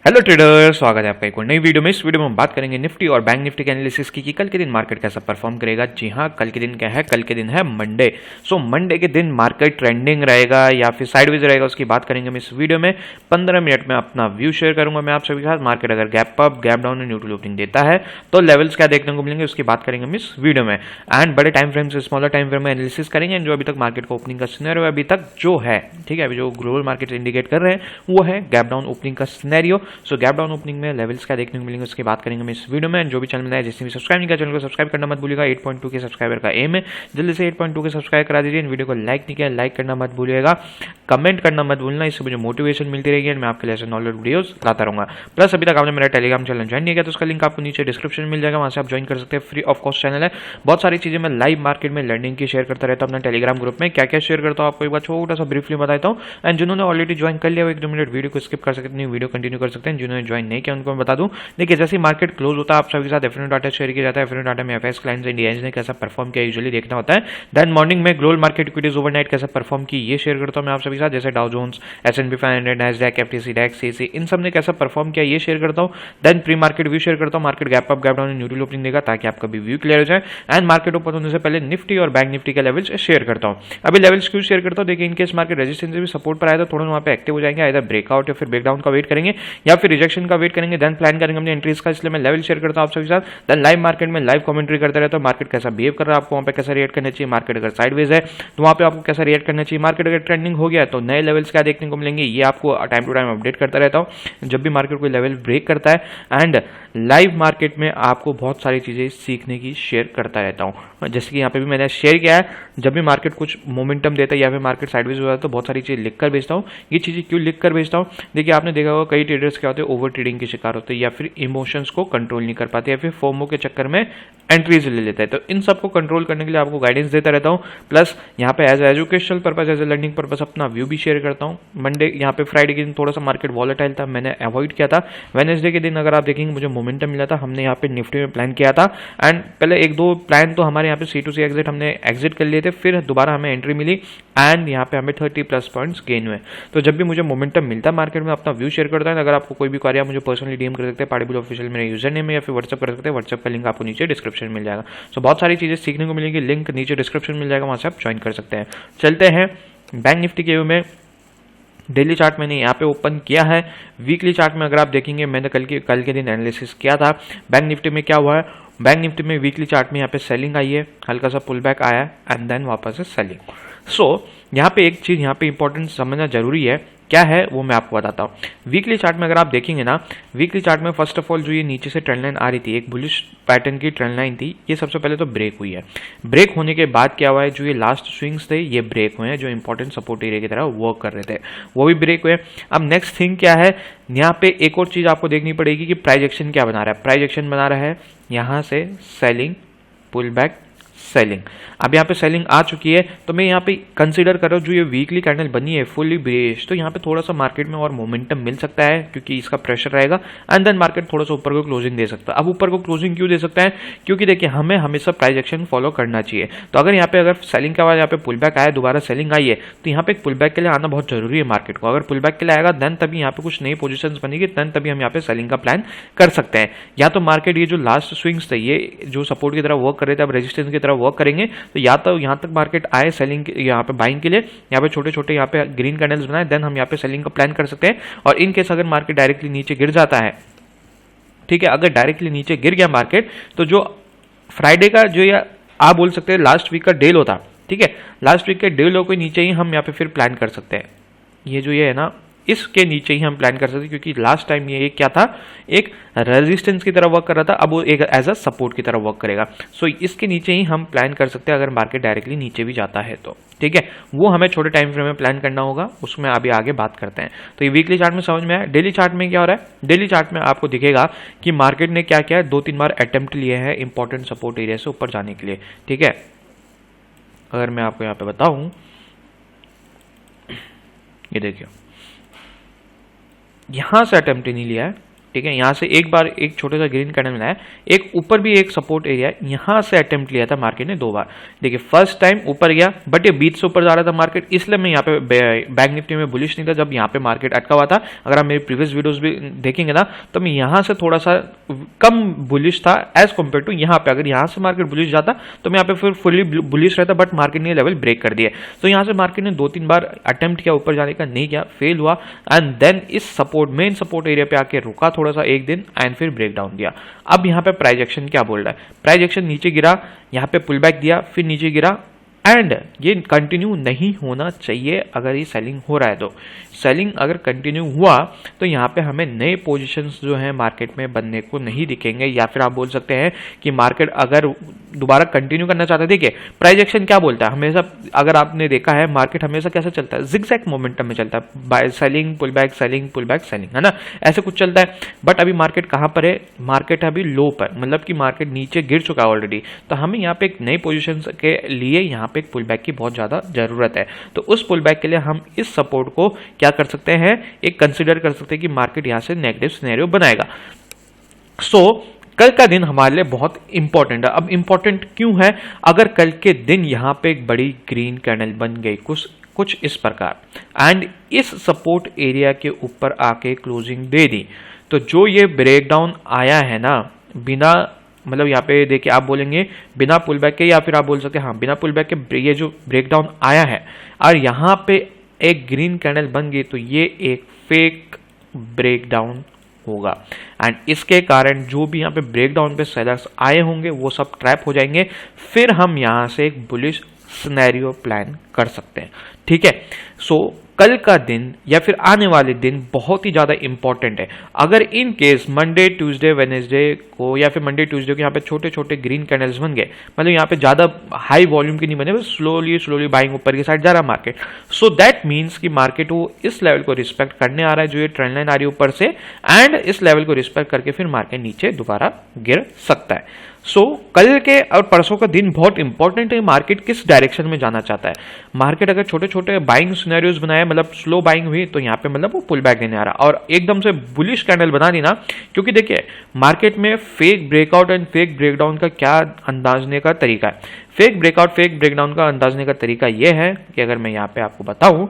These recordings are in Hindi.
हेलो ट्रेडर, स्वागत है आपका एक और नई वीडियो में। इस वीडियो में हम बात करेंगे निफ्टी और बैंक निफ्टी के एनालिसिस की कि कल के दिन मार्केट कैसा परफॉर्म करेगा। जी हाँ, कल के दिन क्या है? कल के दिन है मंडे। सो मंडे के दिन मार्केट ट्रेंडिंग रहेगा या फिर साइडवेज रहेगा, उसकी बात करेंगे हम इस वीडियो में। 15 मिनट में अपना व्यू शेयर करूंगा मैं आप सभी के साथ। मार्केट अगर गैप अप, गैप डाउन और न्यूट्रल ओपनिंग देता है तो लेवल्स क्या देखने को मिलेंगे, उसकी बात करेंगे हम इस वीडियो में। एंड बड़े टाइम फ्रेम से स्मॉलर टाइम फ्रेम में एनालिसिस करेंगे। जो अभी तक मार्केट का ओपनिंग का सिनेरियो अभी तक जो है, ठीक है, अभी जो ग्लोबल मार्केट इंडिकेट कर रहे हैं वो है गैप डाउन ओपनिंग का सिनेरियो। सो गैप डाउन ओपनिंग में लेवल्स क्या देखने को मिलेंगे उसकी बात करेंगे हम इस वीडियो में। जो भी चैनल में जिसने भी सब्सक्राइब नहीं किया चैनल को सब्सक्राइब करना मत भूलिएगा। 8.2 के सब्सक्राइबर का एम है, जल्दी से 8.2 के सब्सक्राइब करा दीजिए। इन वीडियो को लाइक नहीं किया, लाइक करना मत भूलिएगा, कमेंट करना मत भूलना, इससे मुझे मोटिवेशन मिलती रहेगी और मैं आपके लिए ऐसे नॉलेज वीडियोस लाता रहूंगा। प्लस अभी तक आपने मेरा टेलीग्राम चैनल ज्वाइन नहीं किया तो उसका लिंक आपको नीचे डिस्क्रिप्शन में मिल जाएगा, वहां से आप ज्वाइन कर सकते हैं। फ्री ऑफ कॉस्ट चैनल है, बहुत सारी चीजें मैं लाइव मार्केट में लर्निंग की शेयर करता रहता हूं अपना टेलीग्राम ग्रुप में। क्या क्या शेयर करता हूं आपको एक बार छोटा सा ब्रीफली बताता हूं। एंड जिन्होंने ऑलरेडी ज्वाइन कर लिया वो 1-2 मिनट वीडियो को स्किप कर सकते हैं, वीडियो कंटिन्यू कर सकते हैं। जिन्होंने ज्वाइन नहीं किया उनको मैं बता दूं, देखिए जैसे मार्केट क्लोज होता है आप सभी के साथ एफएनओ डाटा शेयर किया जाता है। एफएनओ डाटा में एफएस क्लाइंट्स इंडियंस ने कैसा परफॉर्म किया यूजुअली देखना होता है। देन मॉर्निंग में ग्लोबल मार्केट इक्विटीज ओवरनाइट कैसा परफॉर्म की ये शेयर करता हूं मैं आप सभी के साथ। जैसे Dow Jones, S and P 500, Nasdaq, FTSE, DAX, सीसी, इन सब ने कैसा परफॉर्म किया ये शेयर करता हूं। Then pre market view share करता हूं। Market gap up, gap down, neutral opening देगा ताकि आपका भी व्यू क्लियर हो जाए। एंड मार्केट ओपन होने से पहले निफ्टी और बैंक निफ्टी के लेवल्स शेयर करता हूं। अभी लेवल्स क्यों शेयर करता हूं? देखिए इनकेस मार्केट रेजिस्टेंस भी सपोर्ट पर आया तो थोड़ा वहां पे एक्टिव हो जाएंगे, इधर ब्रेकआउट या फिर ब्रेकडाउन का वेट करेंगे या फिर रिजेक्शन का वेट करेंगे। देन प्लान करेंगे अपने एंट्रीज का, इसलिए मैं लेवल शेयर करता हूं आप सभी के साथ। देन लाइव मार्केट में लाइव कमेंट्री करते रहता हूं। मार्केट कैसा बिहेव कर रहा है, आपको वहां पे कैसा रिएक्ट करना चाहिए। मार्केट अगर साइडवेज है तो वहां पे आपको कैसा रिएक्ट करना चाहिए। मार्केट अगर ट्रेंडिंग हो गया तो नए लेवल्स क्या देखने को मिलेंगे ये आपको टाइम टू टाइम अपडेट करता रहता हूं जब भी मार्केट कोई लेवल ब्रेक करता है। एंड लाइव मार्केट में आपको बहुत सारी चीजें सीखने की शेयर करता रहता हूं। जैसे कि यहाँ पे भी मैंने शेयर किया है, जब भी मार्केट कुछ मोमेंटम देता है या फिर मार्केट साइडवेज हो जाता है तो बहुत सारी चीजें लिख कर भेजता हूँ। ये चीजें क्यों लिख कर भेजता हूँ? देखिए आपने देखा होगा कई ट्रेडर्स क्या होते हैं, ओवर ट्रेडिंग के शिकार होते हैं या फिर इमोशंस को कंट्रोल नहीं कर पाते या फिर फोमो के चक्कर में एंट्रीज ले लेते हैं। तो इन सबको कंट्रोल करने के लिए आपको गाइडेंस देता रहता हूँ। प्लस यहाँ पे as educational purpose, as a learning purpose अपना व्यू भी शेयर करता हूँ। मंडे यहाँ पे फ्राइडे के दिन थोड़ा सा मार्केट वॉलेटाइल था, मैंने अवॉइड किया था। वेडनेसडे के दिन अगर आप देखेंगे मुझे मोमेंटम मिला था, हमने यहाँ पे निफ्टी में प्लान किया था। एंड पहले 1-2 प्लान तो हमारे यहाँ पे C2C एग्जिट हमने एग्जिट कर लिए थे, फिर दोबारा हमें एंट्री मिली एंड यहाँ पे हमें 30+ पॉइंट्स गेन हुए। तो जब भी मुझे मोमेंटम मिलता है मार्केट में अपना व्यू शेयर करता है। अगर आपको कोई भी क्वेरी आप मुझे पर्सनली डीएम कर सकते हैं, पार्टिबल ऑफिशियल मेरा यूजर नेम है, या फिर व्हाट्सअप कर सकते हैं। व्हाट्सअप का लिंक आपको नीचे डिस्क्रिप्शन में मिल जाएगा। सो बहुत सारी चीजें सीखने को मिलेंगी, लिंक नीचे डिस्क्रिप्शन मिल जाएगा, वहां से आप ज्वाइन कर सकते हैं। चलते हैं बैंक निफ्टी के व्यू में। डेली चार्ट मैंने यहाँ पे ओपन किया है। वीकली चार्ट में अगर आप देखेंगे मैंने कल के दिन एनालिसिस किया था। बैंक निफ्टी में क्या हुआ है, बैंक निफ्टी में वीकली चार्ट में यहाँ पे सेलिंग आई है, हल्का सा पुल बैक आया एंड देन वापस से सेलिंग। सो यहाँ पे एक चीज यहाँ पे इंपॉर्टेंट समझना जरूरी है, क्या है वो मैं आपको बताता हूँ। वीकली चार्ट में अगर आप देखेंगे ना, वीकली चार्ट में फर्स्ट ऑफ ऑल जो ये नीचे से ट्रेंड लाइन आ रही थी, एक बुलिश पैटर्न की ट्रेंड लाइन थी, ये सबसे पहले तो ब्रेक हुई है। ब्रेक होने के बाद क्या हुआ है, जो ये लास्ट स्विंग्स थे ये ब्रेक हुए हैं, जो इंपॉर्टेंट सपोर्ट एरिया की तरह वर्क कर रहे थे वो भी ब्रेक हुए। अब नेक्स्ट थिंग क्या है, यहाँ पे एक और चीज आपको देखनी पड़ेगी कि प्राइस एक्शन क्या बना रहा है। प्राइस एक्शन बना रहा है यहाँ से सेलिंग, पुल बैक, सेलिंग। अब यहाँ पे सेलिंग आ चुकी है तो मैं यहाँ पे कंसीडर कर रहा हूँ जो ये वीकली कैंडल बनी है फुली बेस्ड, तो यहाँ पे थोड़ा सा मार्केट में और मोमेंटम मिल सकता है क्योंकि इसका प्रेशर रहेगा एंड देन मार्केट थोड़ा सा ऊपर को क्लोजिंग दे सकता है। अब ऊपर को क्लोजिंग क्यों दे सकता है, क्योंकि देखिए हमें हमेशा प्राइस एक्शन फॉलो करना चाहिए। तो अगर यहाँ पे अगर सेलिंग के बाद यहाँ पे पुल बैक आया, दोबारा सेलिंग आई है, तो यहाँ पे एक पुल बैक के लिए आना बहुत जरूरी है मार्केट को। अगर पुल बैक के लिए आएगा देन तभी यहाँ पे कुछ नई पोजिशन बनेगी, देन तभी हम यहाँ पे सेलिंग का प्लान कर सकते हैं। या तो मार्केट ये जो लास्ट स्विंग्स थे ये जो सपोर्ट की तरह वर्क कर रहे थे अब रेजिस्टेंस की तरह वर्क करेंगे, तो या तो यहाँ तक मार्केट आए सेलिंग यहाँ पे बाइंग के लिए, यहाँ पे छोटे छोटे यहाँ पे ग्रीन कैंडल्स बनाए, देन हम यहाँ पे सेलिंग का प्लान कर सकते हैं। और इन केस अगर मार्केट डायरेक्टली नीचे गिर जाता है, ठीक है, अगर डायरेक्टली नीचे गिर गया मार्केट तो जो फ्राइडे का जो या आप बोल सकते हैं लास्ट वीक का डे लो था, ठीक है, लास्ट वीक के डे लो के नीचे ही हम यहाँ पे फिर प्लान कर सकते हैं। ये जो ये है ना, इसके नीचे ही हम प्लान कर सकते हैं क्योंकि लास्ट टाइम ये क्या था, एक रेजिस्टेंस की तरह वर्क कर रहा था, अब वो एक एज अ सपोर्ट की तरह वर्क करेगा। सो इसके नीचे ही हम प्लान कर सकते हैं अगर मार्केट डायरेक्टली नीचे भी जाता है तो, ठीक है, वो हमें छोटे टाइम फ्रेम में प्लान करना होगा, उसमें अभी आगे बात करते हैं। तो ये वीकली चार्ट में समझ में आया। डेली चार्ट में क्या हो रहा है, डेली चार्ट में आपको दिखेगा कि मार्केट ने क्या किया है, 2-3 बार अटेम्प्ट लिए हैं इंपॉर्टेंट सपोर्ट एरिया से ऊपर जाने के लिए, ठीक है। अगर मैं आपको यहाँ पे बताऊं, ये देखिए यहां से अटेम्प्ट ही नहीं लिया है, ठीक है, यहाँ से एक बार एक छोटा सा ग्रीन कैंडल बनाया, एक ऊपर भी एक सपोर्ट एरिया है, यहाँ से अटेम्प्ट लिया था मार्केट ने 2 बार। देखिए फर्स्ट टाइम ऊपर गया बट ये बीच से ऊपर जा रहा था मार्केट, इसलिए मैं यहाँ पे बैंक निफ्टी में बुलिश नहीं था जब यहाँ पे मार्केट अटका हुआ था। अगर आप मेरी प्रीवियस वीडियोस भी देखेंगे ना तो मैं यहाँ से थोड़ा सा कम बुलिश था एज कम्पेयर टू यहाँ पे। अगर यहाँ से मार्केट बुलिश जाता तो मैं यहाँ पे फिर फुली बुलिश रहता, बट मार्केट ने लेवल ब्रेक कर दिया। तो यहाँ से मार्केट ने 2-3 बार अटेम्प्ट किया ऊपर जाने का, नहीं किया, फेल हुआ एंड देन इस सपोर्ट मेन सपोर्ट एरिया पे आके रुका थोड़ा सा एक दिन एंड फिर ब्रेक डाउन दिया। अब यहाँ पे प्राइस एक्शन क्या बोल रहा है, प्राइस एक्शन नीचे गिरा, यहाँ पे पुल बैक दिया, फिर नीचे गिरा एंड ये कंटिन्यू नहीं होना चाहिए। अगर ये सेलिंग हो रहा है तो सेलिंग अगर कंटिन्यू हुआ तो यहाँ पे हमें नए पोजीशंस जो है मार्केट में बनने को नहीं दिखेंगे, या फिर आप बोल सकते हैं कि मार्केट अगर दोबारा कंटिन्यू करना चाहता है। देखिए प्राइस एक्शन क्या बोलता है हमेशा, अगर आपने देखा है मार्केट हमेशा कैसे चलता है, जिगजैग मोमेंटम में चलता है, buy selling pull back selling pull back selling, है ना, ऐसे कुछ चलता है। बट अभी मार्केट कहाँ पर है, मार्केट अभी लो पर, मतलब कि मार्केट नीचे गिर चुका है ऑलरेडी। तो हमें यहाँ पे एक नई पोजीशन के लिए यहाँ पे एक पुल बैक की बहुत ज्यादा जरूरत है। तो उस पुल बैक के लिए हम इस सपोर्ट को क्या कर सकते हैं, एक कंसिडर कर सकते हैं कि मार्केट यहां से नेगेटिव सिनेरियो बनाएगा। कल का दिन हमारे लिए बहुत इंपॉर्टेंट है। अब इंपॉर्टेंट क्यों है, अगर कल के दिन यहां पे एक बड़ी ग्रीन कैंडल बन गई कुछ इस प्रकार एंड इस सपोर्ट एरिया के ऊपर आके क्लोजिंग दे दी, तो जो ये ब्रेकडाउन आया है ना, बिना मतलब यहाँ पे देखिए आप बोलेंगे बिना पुल बैक के, या फिर आप बोल सकते हैं हाँ बिना पुल बैक के ये जो ब्रेकडाउन आया है और यहाँ पे एक ग्रीन कैंडल बन गई, तो ये एक फेक ब्रेकडाउन होगा एंड इसके कारण जो भी यहाँ पे ब्रेकडाउन पे सेलर्स आए होंगे वो सब ट्रैप हो जाएंगे। फिर हम यहाँ से एक बुलिश सिनेरियो प्लान कर सकते हैं, ठीक है। कल का दिन या फिर आने वाले दिन बहुत ही ज़्यादा इंपॉर्टेंट है। अगर in case Monday Tuesday Wednesday को या फिर मंडे ट्यूसडे को यहाँ पे छोटे छोटे ग्रीन कैंडल्स बन गए, मतलब यहाँ पे ज़्यादा हाई वॉल्यूम की नहीं बने, बस स्लोली बाइंग ऊपर की साइड जा रहा है मार्केट, सो दैट मीन्स कि मार्केट वो इस लेवल को रिस्पेक्ट करने आ रहा है जो ये ट्रेंड लाइन आ रही है ऊपर से, एंड इस लेवल को रिस्पेक्ट करके फिर मार्केट नीचे दोबारा गिर सकता है। कल के और परसों का दिन बहुत इंपॉर्टेंट है। मार्केट किस डायरेक्शन में जाना चाहता है, मार्केट अगर छोटे छोटे बाइंग सिनेरियोज बनाए, मतलब स्लो बाइंग हुई, तो यहाँ पे मतलब वो पुल बैक देने आ रहा, और एकदम से बुलिश कैंडल बना दी ना, क्योंकि देखिए मार्केट में fake breakout and fake breakdown का क्या अंदाजने का तरीका है। फेक ब्रेकआउट फेक ब्रेकडाउन का अंदाजने का तरीका यह है कि अगर मैं यहाँ पे आपको बताऊं,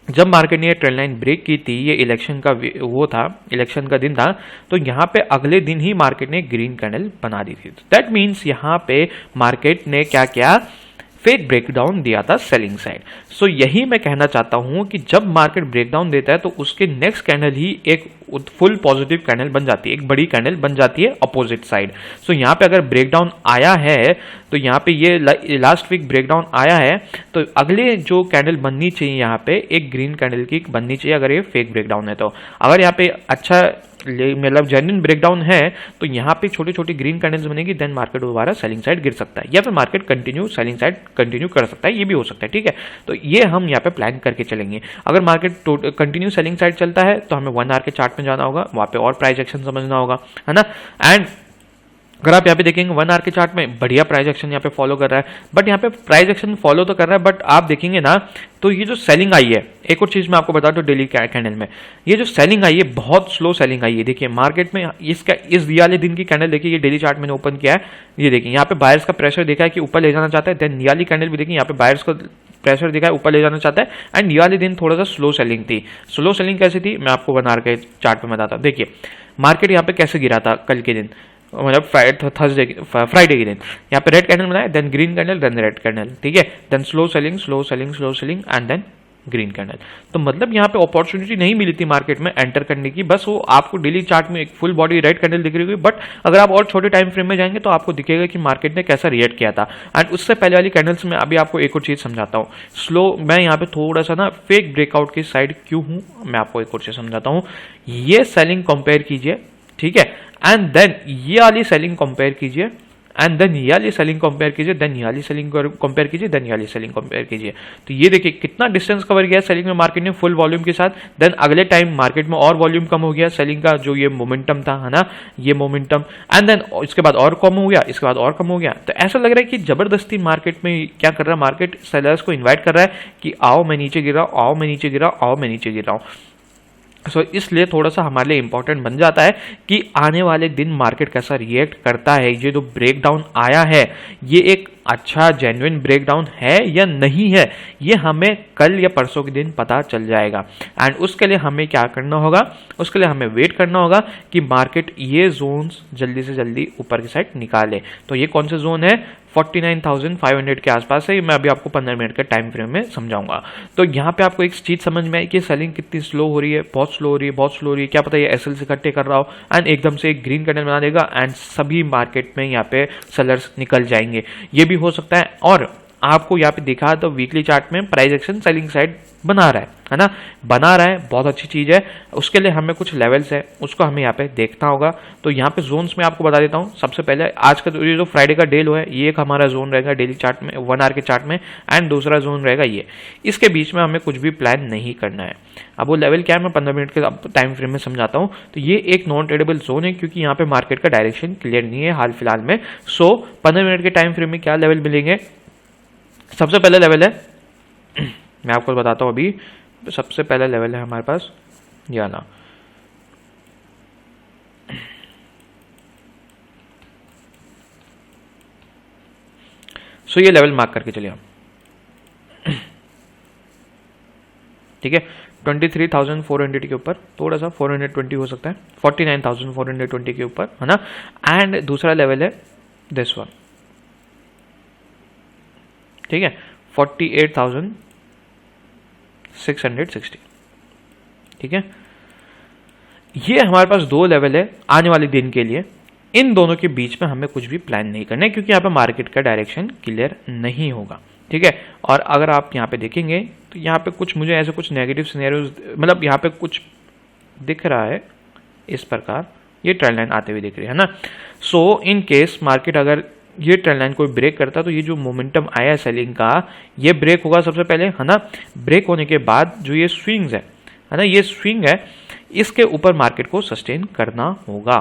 जब मार्केट ने ये ट्रेंड लाइन ब्रेक की थी, ये इलेक्शन का वो था, इलेक्शन का दिन था, तो यहाँ पे अगले दिन ही मार्केट ने ग्रीन कैंडल बना दी थी। दैट मीन्स यहाँ पे मार्केट ने क्या किया, फेक ब्रेकडाउन दिया था सेलिंग साइड। यही मैं कहना चाहता हूं कि जब मार्केट ब्रेकडाउन देता है तो उसके नेक्स्ट कैंडल ही एक फुल पॉजिटिव कैंडल बन जाती है, एक बड़ी कैंडल बन जाती है अपोजिट साइड। यहाँ पे अगर ब्रेकडाउन आया है तो यहाँ पे ये लास्ट वीक ब्रेकडाउन आया है, तो अगले जो कैंडल बननी चाहिए यहाँ पे एक ग्रीन कैंडल की बननी चाहिए, अगर ये फेक ब्रेकडाउन है तो। अगर यहाँ पे अच्छा मतलब जेन्युइन ब्रेकडाउन है तो यहाँ पे छोटी छोटी ग्रीन कैंडल्स बनेगी, देन मार्केट दोबारा सेलिंग साइड गिर सकता है, या फिर market continue selling side continue कर सकता है, ये भी हो सकता है, ठीक है। तो ये हम यहाँ पे प्लान करके चलेंगे। अगर मार्केट कंटिन्यू सेलिंग साइड चलता है तो हमें 1 आवर के चार्ट में जाना होगा, वहाँ पे और प्राइस एक्शन समझना होगा, है ना। एंड अगर आप यहाँ पे देखेंगे 1 आवर के चार्ट में बढ़िया प्राइस एक्शन यहाँ पे फॉलो कर रहा है, बट यहाँ पे प्राइस एक्शन फॉलो तो कर रहा है, बट आप देखेंगे ना तो ये जो सेलिंग आई है, एक और चीज मैं आपको बता दूं, डेली कैंडल में ये जो सेलिंग आई है बहुत स्लो सेलिंग आई है। देखिए मार्केट में इसका इस वाले दिन की कैंडल देखिए, ये डेली चार्ट मैंने ओपन किया है, ये देखिए यहाँ पे बायर्स का प्रेशर देखा है कि ऊपर ले जाना चाहता है, देन नियाली कैंडल भी देखिए यहाँ पे बायर्स को प्रेशर दिखा है ऊपर ले जाना चाहता है, एंड ये वाले दिन थोड़ा सा स्लो सेलिंग थी। स्लो सेलिंग कैसी थी मैं आपको 1 आवर के चार्ट में बताता हूँ। देखिए मार्केट यहाँ पे कैसे गिरा था कल के दिन, मतलब फ्राइडे के दिन, यहाँ पे रेड कैंडल बनाया, then green candle, then red candle, ठीक है, then slow selling and then green candle. तो मतलब यहाँ पे अपॉर्चुनिटी नहीं मिली थी मार्केट में एंटर करने की, बस वो आपको डेली चार्ट में एक फुल बॉडी रेड कैंडल दिख रही होगी, बट अगर आप और छोटे टाइम फ्रेम में जाएंगे तो आपको दिखेगा कि मार्केट ने कैसा रिएक्ट किया था। एंड उससे पहले वाली कैंडल्स में अभी आपको एक और चीज समझाता हूँ, स्लो मैं यहाँ पे थोड़ा सा ना फेक ब्रेकआउट की साइड क्यों हूँ मैं आपको एक और चीज समझाता हूँ। ये सेलिंग कंपेयर कीजिए, ठीक है, एंड देन ये वाली सेलिंग कंपेयर कीजिए, एंड देन ये वाली सेलिंग कंपेयर कीजिए, देन ये वाली सेलिंग कंपेयर कीजिए, देन ये वाली सेलिंग कंपेयर कीजिए। तो ये देखिए कितना डिस्टेंस कवर किया सेलिंग में मार्केट ने फुल वॉल्यूम के साथ, देन अगले टाइम मार्केट में और वॉल्यूम कम हो गया सेलिंग का, जो ये मोमेंटम था, है ना, ये मोमेंटम, एंड देन इसके बाद और कम हो गया, इसके बाद और कम हो गया। तो ऐसा लग रहा है कि जबरदस्ती मार्केट में क्या कर रहा है, मार्केट सेलर्स को इन्वाइट कर रहा है कि आओ मैं नीचे गिर रहा हूं, आओ मैं नीचे गिर रहा हूं, आओ मैं नीचे गिर रहा हूं। सो इसलिए थोड़ा सा हमारे लिए इंपॉर्टेंट बन जाता है कि आने वाले दिन मार्केट कैसा रिएक्ट करता है। ये जो ब्रेकडाउन आया है ये एक अच्छा जेन्युइन ब्रेकडाउन है या नहीं है, ये हमें कल या परसों के दिन पता चल जाएगा। एंड उसके लिए हमें क्या करना होगा, उसके लिए हमें वेट करना होगा कि मार्केट ये जोन्स जल्दी से जल्दी ऊपर की साइड निकाले। तो ये कौन सा जोन है, 49,500 के आसपास है। मैं अभी आपको 15 मिनट के टाइम फ्रेम में समझाऊंगा। तो यहाँ पे आपको एक चीज समझ में आई कि सेलिंग कितनी स्लो हो रही है, बहुत स्लो हो रही है, बहुत स्लो हो रही है। क्या पता ये एसएल से इकट्ठे कर रहा हो एंड एकदम से एक ग्रीन कैंडल बना देगा एंड सभी मार्केट में यहाँ पे सेलर्स निकल जाएंगे, ये भी हो सकता है। और आपको यहाँ पे दिखा तो वीकली चार्ट में प्राइस एक्शन सेलिंग साइड बना रहा है ना, बना रहा है, बहुत अच्छी चीज है। उसके लिए हमें कुछ लेवल्स है उसको हमें यहाँ पे देखना होगा। तो यहाँ पे जोन्स में आपको बता देता हूँ। सबसे पहले आज का ये जो फ्राइडे का डे लो है ये एक हमारा जोन रहेगा डेली चार्ट में 1 आवर के चार्ट में, एंड दूसरा जोन रहेगा ये। इसके बीच में हमें कुछ भी प्लान नहीं करना है। अब वो लेवल क्या है मैं 15 मिनट के टाइम फ्रेम में समझाता हूँ। तो ये एक नॉन ट्रेडेबल जोन है क्योंकि यहाँ पे मार्केट का डायरेक्शन क्लियर नहीं है हाल फिलहाल में। सो 15 मिनट के टाइम फ्रेम में क्या लेवल मिलेंगे, सबसे पहला लेवल है मैं आपको बताता हूँ अभी। सबसे पहला लेवल है हमारे पास ये वाला। सो ये लेवल मार्क करके चलिए आप, ठीक है। 23,400 के ऊपर थोड़ा सा 420 हो सकता है, 49,420 के ऊपर है ना। एंड दूसरा लेवल है दिस वन, ठीक है, 48,660, ठीक है। ये हमारे पास दो लेवल है आने वाले दिन के लिए। इन दोनों के बीच में हमें कुछ भी प्लान नहीं करना है क्योंकि यहाँ पे मार्केट का डायरेक्शन क्लियर नहीं होगा, ठीक है। और अगर आप यहाँ पे देखेंगे तो यहाँ पे कुछ मुझे ऐसे कुछ नेगेटिव सिनेरियोज, मतलब यहाँ पे कुछ दिख रहा है इस प्रकार, ये ट्रेंड लाइन आते हुए दिख रही है ना। सो इन केस मार्केट अगर ये ट्रेंड लाइन कोई ब्रेक करता तो ये जो मोमेंटम आया है सेलिंग का ये ब्रेक होगा सबसे पहले, है ना। ब्रेक होने के बाद जो ये स्विंग्स है ना, ये स्विंग है, इसके ऊपर मार्केट को सस्टेन करना होगा,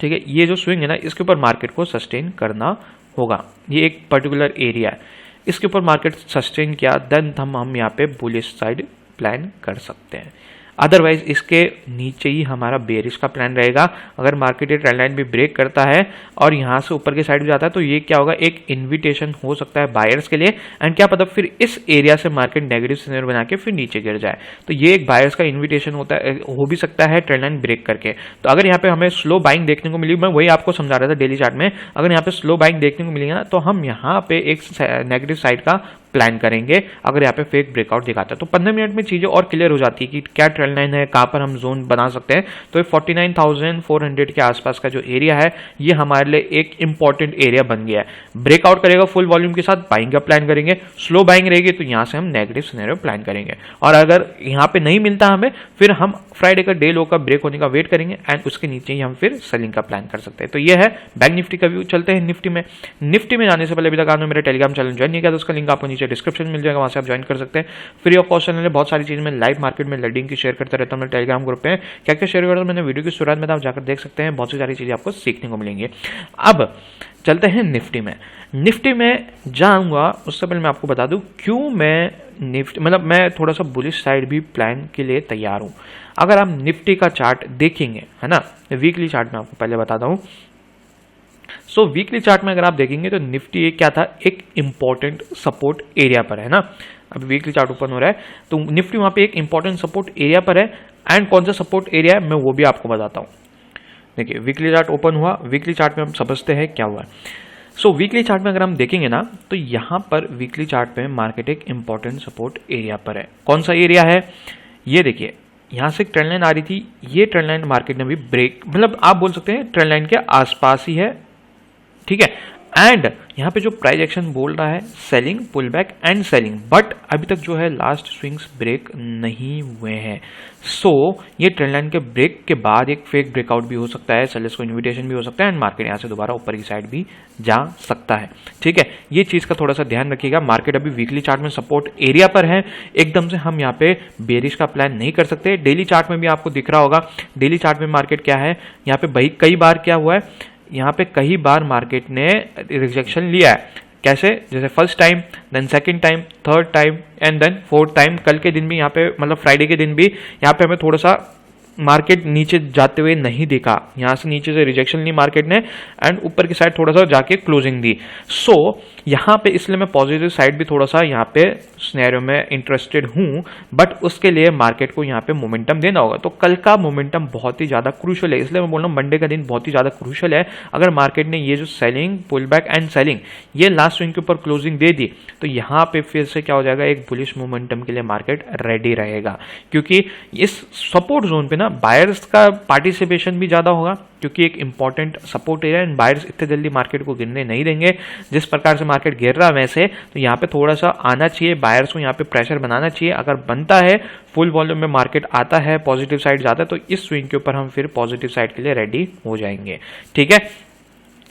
ठीक है। ये जो स्विंग है ना इसके ऊपर मार्केट को सस्टेन करना होगा। ये एक पर्टिकुलर एरिया है, इसके ऊपर मार्केट सस्टेन किया देन हम यहाँ पे बुलिश साइड प्लान कर सकते हैं। अदरवाइज इसके नीचे ही हमारा बेरिश का प्लान रहेगा। अगर मार्केट ये ट्रेंड लाइन भी ब्रेक करता है और यहाँ से ऊपर के साइड जाता है तो ये क्या होगा, एक इन्विटेशन हो सकता है बायर्स के लिए। एंड क्या पता फिर इस एरिया से मार्केट नेगेटिव सिनेरियो बना के फिर नीचे गिर जाए, तो ये एक बायर्स का इन्विटेशन होता है, हो भी सकता है ट्रेंड लाइन ब्रेक करके। तो अगर यहाँ पे हमें स्लो बाइंग देखने को मिली, मैं वही आपको समझा रहा था डेली चार्ट में, अगर यहाँ पे स्लो बाइंग देखने को मिलेगा ना तो हम यहाँ पे एक नेगेटिव साइड का प्लान करेंगे अगर यहाँ पे फेक ब्रेकआउट दिखाता है। तो 15 मिनट में चीजें और क्लियर हो जाती है कि क्या ट्रेंड लाइन है, कहां पर हम जोन बना सकते हैं। तो ये 49,400 के आसपास का जो एरिया है ये हमारे लिए एक इंपॉर्टेंट एरिया बन गया है। ब्रेकआउट करेगा फुल वॉल्यूम के साथ बाइंग का प्लान करेंगे, स्लो बाइंग रहेगी तो यहाँ से हम नेगेटिव सिनेरियो प्लान करेंगे। और अगर यहाँ पे नहीं मिलता हमें फिर हम फ्राइडे का डे लो का ब्रेक होने का वेट करेंगे एंड उसके नीचे ही हम फिर सेलिंग का प्लान कर सकते हैं। तो ये है बैंक निफ्टी का व्यू। चलते हैं निफ्टी में। निफ्टी में जाने से पहले अभी तक आपने मेरा टेलीग्राम चैनल ज्वाइन नहीं किया तो उसका लिंक आपको नीचे डिस्क्रिप्शन में मिल जाएगा, वहां से आप ज्वाइन कर सकते हैं। फ्री ऑफ कॉस्ट चैनल है, बहुत सारी चीजें मैं लाइव मार्केट में लर्निंग की शेयर करता रहता हूँ मेरे टेलीग्राम ग्रुप पे। क्या क्या शेयर करता हूँ मैंने वीडियो की शुरुआत में आप जाकर देख सकते हैं, बहुत सी सारी चीजें आपको सीखने को मिलेंगी। अब चलते हैं निफ्टी में। निफ्टी में जाऊंगा उससे पहले मैं आपको बता दूं क्यों मैं निफ्टी, मतलब मैं थोड़ा सा बुलिश साइड भी प्लान के लिए तैयार हूं। अगर आप निफ्टी का चार्ट देखेंगे, है ना, वीकली चार्ट में आपको पहले बताता हूं। सो वीकली चार्ट में अगर आप देखेंगे तो निफ्टी एक क्या था, एक इंपॉर्टेंट सपोर्ट एरिया पर है ना। अब वीकली चार्ट ओपन हो रहा है तो निफ्टी वहां पे एक इंपॉर्टेंट सपोर्ट एरिया पर है। एंड कौन सा सपोर्ट एरिया है मैं वो भी आपको बताता हूं। देखिए वीकली चार्ट ओपन हुआ, वीकली चार्ट में हम समझते हैं क्या हुआ है। सो वीकली चार्ट में अगर हम देखेंगे ना तो यहां पर वीकली चार्ट में मार्केट एक इंपॉर्टेंट सपोर्ट एरिया पर है। कौन सा एरिया है ये देखिए, यहां से ट्रेंड लाइन आ रही थी, ये ट्रेंड लाइन मार्केट ने भी ब्रेक, मतलब आप बोल सकते हैं ट्रेंड लाइन के आसपास ही है, ठीक है। एंड यहां पे जो प्राइस एक्शन बोल रहा है selling, pull back and selling, but अभी तक जो है लास्ट स्विंग्स ब्रेक नहीं हुए हैं। सो ये ट्रेंड लाइन के ब्रेक के बाद एक फेक ब्रेकआउट भी हो सकता है, सेलर्स को इन्विटेशन भी हो सकता है एंड मार्केट यहां से दोबारा ऊपर की साइड भी जा सकता है, ठीक है। ये चीज का थोड़ा सा ध्यान रखिएगा। मार्केट अभी वीकली चार्ट में सपोर्ट एरिया पर है, एकदम से हम यहाँ पे बेरिश का प्लान नहीं कर सकते। डेली चार्ट में भी आपको दिख रहा होगा, डेली चार्ट में मार्केट क्या है, यहाँ पे कई बार क्या हुआ है, यहाँ पे कई बार मार्केट ने रिजेक्शन लिया है, कैसे, जैसे first time, then second time, third time and then fourth time. कल के दिन भी यहाँ पे मतलब फ्राइडे के दिन भी यहाँ पे हमें थोड़ा सा मार्केट नीचे जाते हुए नहीं देखा, यहाँ से नीचे से रिजेक्शन ली मार्केट ने एंड ऊपर की साइड थोड़ा सा जाके क्लोजिंग दी। सो यहाँ पे इसलिए मैं पॉजिटिव साइड भी थोड़ा सा यहाँ पे सिनेरियो में इंटरेस्टेड हूँ, बट उसके लिए मार्केट को यहाँ पे मोमेंटम देना होगा। तो कल का मोमेंटम बहुत ही ज़्यादा क्रूशल है, इसलिए मैं बोल रहा हूँ मंडे का दिन बहुत ही ज़्यादा क्रूशल है। अगर मार्केट ने ये जो selling, pull back and selling, ये लास्ट स्विंग के ऊपर क्लोजिंग दे दी तो यहाँ पे फिर से क्या हो जाएगा, एक बुलिश मोमेंटम के लिए मार्केट रेडी रहेगा, क्योंकि इस सपोर्ट जोन पे ना बायर्स का पार्टिसिपेशन भी ज़्यादा होगा, क्योंकि एक important support area and buyers इतने जल्दी मार्केट को गिरने नहीं देंगे। जिस प्रकार से मार्केट गिर रहा है वैसे, तो यहाँ पे थोड़ा सा आना चाहिए, बायर्स को यहाँ पे प्रेशर बनाना चाहिए। अगर बनता है, फुल वॉल्यूम में मार्केट आता है, पॉजिटिव साइड जाता है, तो इस स्विंग के ऊपर हम फिर पॉजिटिव साइड के लिए रेडी हो जाएंगे। ठीक है,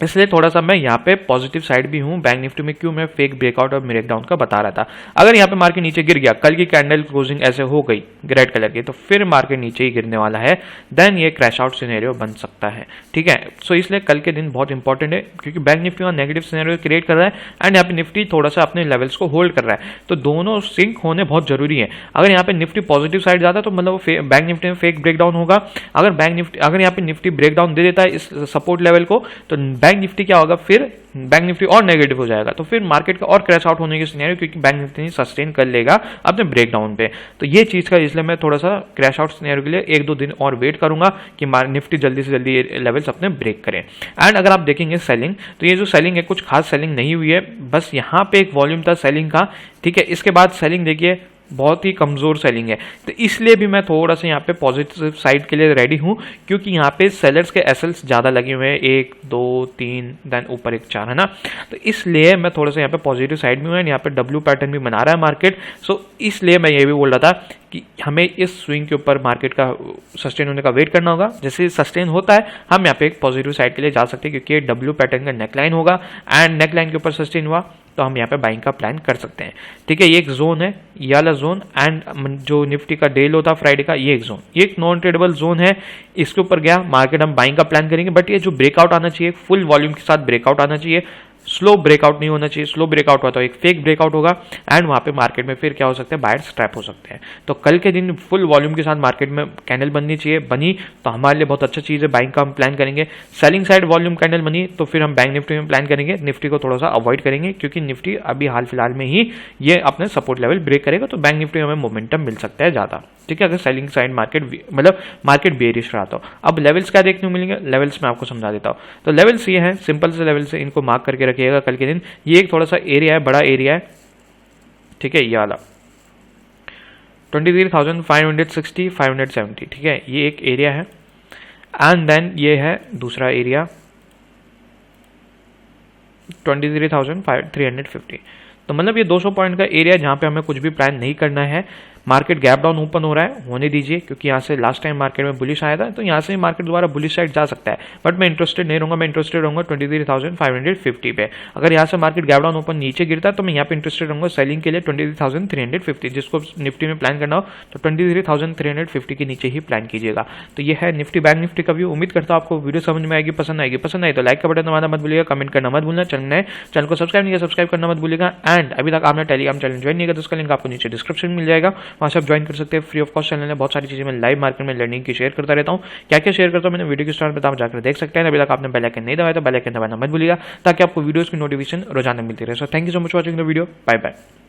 इसलिए थोड़ा सा मैं यहाँ पे पॉजिटिव साइड भी हूँ। बैंक निफ्टी में क्यों मैं फेक ब्रेकआउट और ब्रेकडाउन का बता रहा था। अगर यहाँ पे मार्केट नीचे गिर गया, कल की कैंडल क्लोजिंग ऐसे हो गई रेड कलर की, तो फिर मार्केट नीचे ही गिरने वाला है, देन ये क्रैश आउट सिनेरियो बन सकता है। ठीक है, सो इसलिए कल के दिन बहुत इंपॉर्टेंट है, क्योंकि बैंक निफ्टी में नेगेटिव सिनेरियो क्रिएट कर रहा है एंड यहाँ पे निफ्टी थोड़ा सा अपने लेवल्स को होल्ड कर रहा है, तो दोनों सिंक होने बहुत जरूरी है। अगर यहाँ पे निफ्टी पॉजिटिव साइड जाता है तो मतलब बैंक निफ्टी में फेक ब्रेकडाउन होगा। अगर यहाँ पे निफ्टी ब्रेकडाउन दे देता है इस सपोर्ट लेवल को, तो बैंक निफ्टी क्या होगा, फिर बैंक निफ्टी और नेगेटिव हो जाएगा, तो फिर मार्केट का और क्रैश आउट होने की सिनेरियो, क्योंकि बैंक निफ्टी सस्टेन कर लेगा अपने ब्रेकडाउन पे। तो ये चीज का इसलिए मैं थोड़ा सा क्रैश आउट सिनेरियो के लिए 1-2 दिन और वेट करूंगा कि निफ्टी जल्दी से जल्दी लेवल्स अपने ब्रेक करें। एंड अगर आप देखेंगे सेलिंग, तो ये जो सेलिंग है कुछ खास सेलिंग नहीं हुई है, बस यहाँ पे एक वॉल्यूम था सेलिंग का। ठीक है, इसके बाद सेलिंग देखिए बहुत ही कमजोर सेलिंग है, तो इसलिए भी मैं थोड़ा सा यहाँ पे पॉजिटिव साइड के लिए रेडी हूँ, क्योंकि यहाँ पे सेलर्स के एसएल्स ज़्यादा लगे हुए हैं, 1 2 3 देन ऊपर एक 4 है ना, तो इसलिए मैं थोड़ा सा यहाँ पे पॉजिटिव साइड में हूँ। यहाँ पे डब्ल्यू पैटर्न भी बना रहा है मार्केट, सो इसलिए मैं ये भी बोल रहा था कि हमें इस स्विंग के ऊपर मार्केट का सस्टेन होने का वेट करना होगा। जैसे सस्टेन होता है हम यहाँ पे एक पॉजिटिव साइड के लिए जा सकते हैं, क्योंकि डब्ल्यू पैटर्न का नेकलाइन होगा एंड नेकलाइन के ऊपर सस्टेन हुआ तो हम यहाँ पे बाइंग का प्लान कर सकते हैं। ठीक है, ये एक जोन है, ये वाला जोन, एंड जो निफ्टी का डे लो था फ्राइडे का, ये एक जोन, ये एक नॉन ट्रेडेबल जोन है। इसके ऊपर गया मार्केट, हम बाइंग का प्लान करेंगे, बट ये जो ब्रेकआउट आना चाहिए फुल वॉल्यूम के साथ ब्रेकआउट आना चाहिए, स्लो ब्रेकआउट नहीं होना चाहिए। स्लो ब्रेकआउट हुआ तो एक फेक ब्रेकआउट होगा एंड वहां पे मार्केट में फिर क्या हो सकता है, बायर्स ट्रैप हो सकते हैं। तो कल के दिन फुल वॉल्यूम के साथ मार्केट में कैंडल बननी चाहिए, बनी तो हमारे लिए बहुत अच्छा चीज़ है, बाइंग का हम प्लान करेंगे। सेलिंग साइड वॉल्यूम कैंडल बनी तो फिर हम बैंक निफ्टी में प्लान करेंगे, निफ्टी को थोड़ा सा अवॉइड करेंगे, क्योंकि निफ्टी अभी हाल फिलहाल में ही ये अपने सपोर्ट लेवल ब्रेक करेगा, तो बैंक निफ्टी में हमें मोमेंटम मिल सकता है ज़्यादा। ठीक है, अगर सेलिंग साइड मार्केट मतलब मार्केट बेरिश रहा तो। अब लेवल्स क्या देखने को मिलेंगे, लेवल्स मैं आपको समझा देता हूँ। तो लेवल्स ये हैं, सिंपल से लेवल्स है, इनको मार्क करके रखिएगा कल के दिन। ये एक थोड़ा सा एरिया है, बड़ा एरिया है। ठीक है, ये वाला 23,560 570। ठीक है, ये एक एरिया है एंड देन ये है दूसरा एरिया 23,350। तो मतलब ये 200 पॉइंट का एरिया जहाँ पे हमें कुछ भी प्लान नहीं करना है। मार्केट गैप डाउन ओपन हो रहा है, होने दीजिए, क्योंकि यहाँ से लास्ट टाइम मार्केट में बुलिश आया था, तो यहाँ से मार्केट दोबारा बुलिश साइड जा सकता है, बट मैं इंटरेस्टेड नहीं रहूँगा। मैं इंटरेस्टेड रहूँगा 23,550 पे। अगर यहाँ से मार्केट गैप डाउन ओपन नीचे गिरता है तो मैं यहाँ पे इंटरेस्टेड रहूँगा सेलिंग के लिए 23,350। जिसको निफ्टी में प्लान करना हो तो 23,350 के नीचे ही प्लान कीजिएगा। तो ये है निफ्टी बैंक निफ्टी का व्यू। उम्मीद करता हूँ आपको वीडियो समझ में आएगी, पसंद आएगी। पसंद आई तो लाइक का बटन दबाना मत भूलिएगा, कमेंट करना मत भूलना, चैनल को सब्सक्राइब नहीं किया सब्सक्राइब करना मत भूलिएगा। एंड अभी तक आपने टेलीग्राम चैनल ज्वाइन नहीं किया तो उसका लिंक आपको नीचे डिस्क्रिप्शन मिल जाएगा, वहाँ से आप ज्वाइन कर सकते हैं। फ्री ऑफ कॉस्ट चैनल है, बहुत सारी चीजें मैं लाइव मार्केट में लर्निंग की शेयर करता रहता हूँ। क्या क्या शेयर करता हूँ मैंने वीडियो के स्टार्ट में, आप जाकर देख सकते हैं। अभी तक आपने बेल आइकन नहीं दबाया तो बेल आइकन दबाना मत भूलिएगा, ताकि आपको वीडियोस की नोटिफिकेशन रोजाना मिलती रहे। So thank you so much for watching the video, bye bye.